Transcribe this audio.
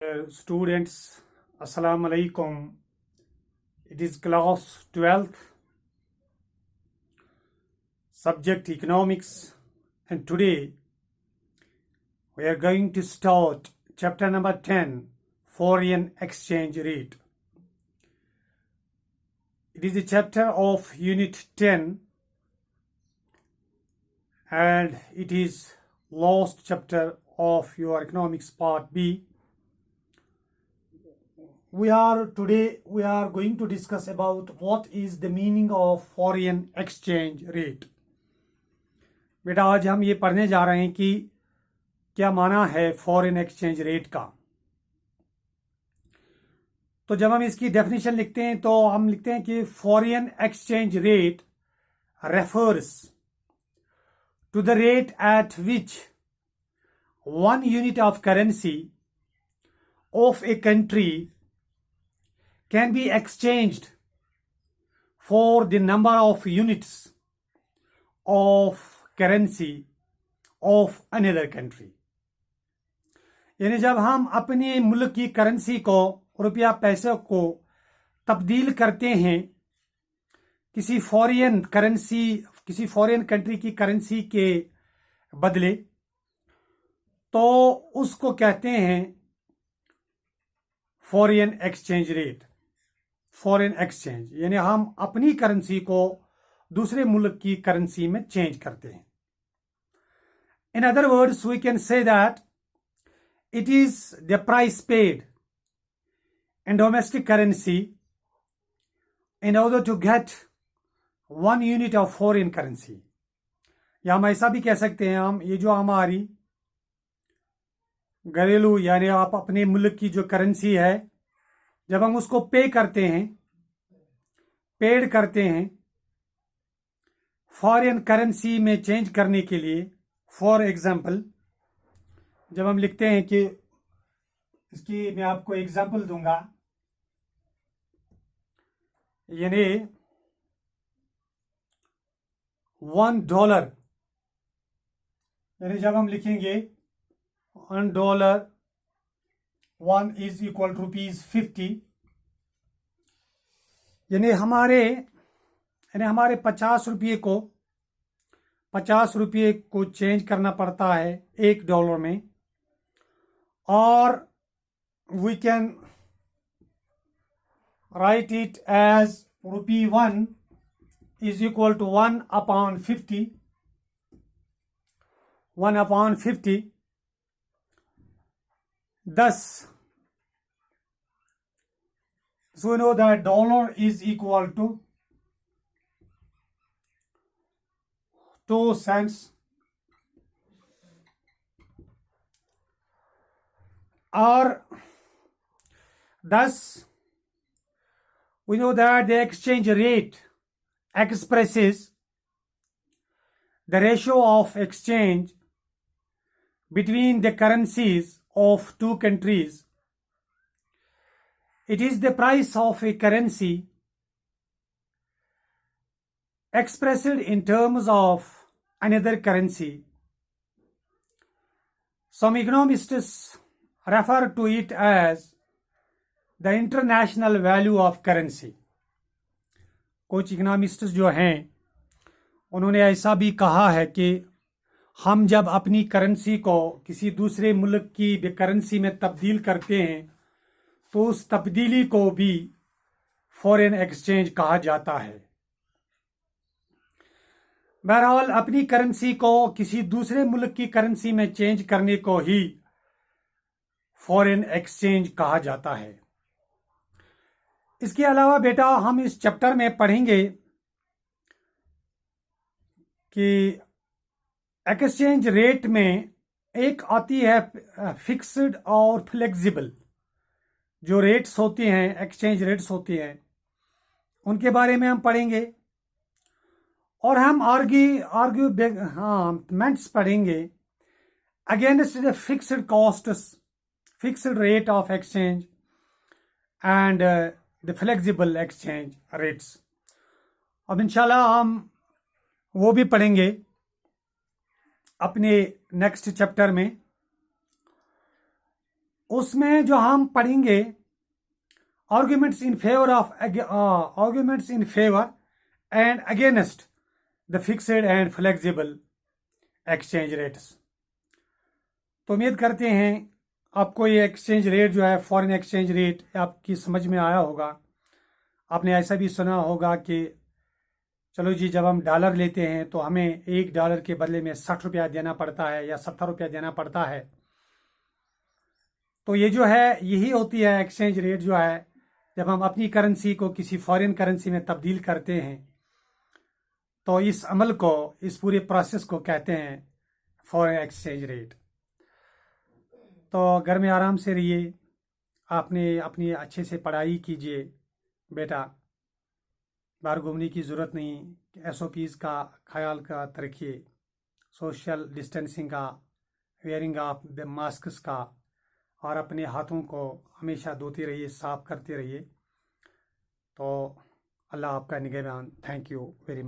Students, Assalamu alaikum. It is class 12th, subject economics, and today we are going to start chapter number 10, foreign exchange rate. It is a chapter of unit 10 and it is last chapter of your economics part B. We are going to discuss about what is the meaning of foreign exchange rate. बेटा आज हम ये पढ़ने जा रहे हैं कि क्या माना है फॉरेन एक्सचेंज रेट का। तो जब हम इसकी डेफिनेशन लिखते हैं तो हम लिखते हैं कि foreign exchange rate refers to the rate at which one unit of currency of a country can be exchanged for the number of units of currency of another country. यानी जब हम अपने मुल्क की करेंसी को, रुपया पैसे को तब्दील करते हैं किसी फॉरेन कंट्री की करेंसी के बदले, तो उसको कहते हैं foreign exchange rate. Foreign exchange यानी हम अपनी करेंसी को दूसरे मुल्क की करेंसी में चेंज करते हैं। In other words we can say that it is the price paid in domestic currency in order to get one unit of foreign currency. या हम ऐसा भी कह सकते हैं, हम ये जो हमारी घरेलू यानी आप अपने मुल्क की जो करेंसी है, जब हम उसको पेड करते हैं फॉरेन करेंसी में चेंज करने के लिए। फॉर एग्जांपल जब हम लिखते हैं कि इसकी मैं आपको एग्जांपल दूंगा, यानी $1 यानी जब हम लिखेंगे $1 1 is equal to ₹50, यानी हमारे 50 रुपये को चेंज करना पड़ता है $1 में। और we can write it as ₹1 is equal to 1/50, 1/50 10. So we know that dollar is equal to 2 cents. Or thus we know that the exchange rate expresses the ratio of exchange between the currencies of two countries. It is the price of a currency expressed in terms of another currency. Some economists refer to it as the international value of currency. कुछ economists जो हैं उन्होंने ऐसा भी कहा है कि हम जब अपनी करेंसी को किसी दूसरे मुल्क की करेंसी में तब्दील करते हैं तो उस तब्दीली को भी फॉरेन एक्सचेंज कहा जाता है। बहरहाल अपनी करेंसी को किसी दूसरे मुल्क की करेंसी में चेंज करने को ही फॉरेन एक्सचेंज कहा जाता है। इसके अलावा बेटा हम इस चैप्टर में पढ़ेंगे कि एक्सचेंज रेट में एक आती है फिक्स्ड और फ्लेक्सिबल। जो रेट्स होती हैं, एक्सचेंज रेट्स होती हैं, उनके बारे में हम पढ़ेंगे। और हम आर्ग्यूमेंट्स पढ़ेंगे against the fixed costs, fixed rate of exchange and the flexible exchange rates. अब इंशाल्लाह हम वो भी पढ़ेंगे अपने नेक्स्ट चैप्टर में। उसमें जो हम पढ़ेंगे arguments in favour and against the fixed and flexible exchange rates. तो उम्मीद करते हैं आपको ये एक्सचेंज रेट जो है, फॉरेन एक्सचेंज रेट, आपकी समझ में आया होगा। आपने ऐसा भी सुना होगा कि चलो जी, जब हम डॉलर लेते हैं तो हमें $1 के बदले में 60 रुपया देना पड़ता है या 70 रुपया देना पड़ता है। तो ये जो है, यही होती है एक्सचेंज रेट जो है, जब हम अपनी करेंसी को किसी फॉरेन करेंसी में तब्दील करते हैं। तो इस अमल को, इस पूरे प्रोसेस को कहते हैं फॉरेन एक्सचेंज रेट। तो घर में आराम से रहिए, आपने अपनी अच्छे से पढ़ाई कीजिए बेटा, बाहर घूमने की ज़रूरत नहीं। SOPs का ख्याल का रखिए, सोशल डिस्टेंसिंग का, वेयरिंग ऑफ द मास्क्स का, और अपने हाथों को हमेशा धोते रहिए, साफ करते रहिए। तो अल्लाह आपका निगहबान। Thank you very much.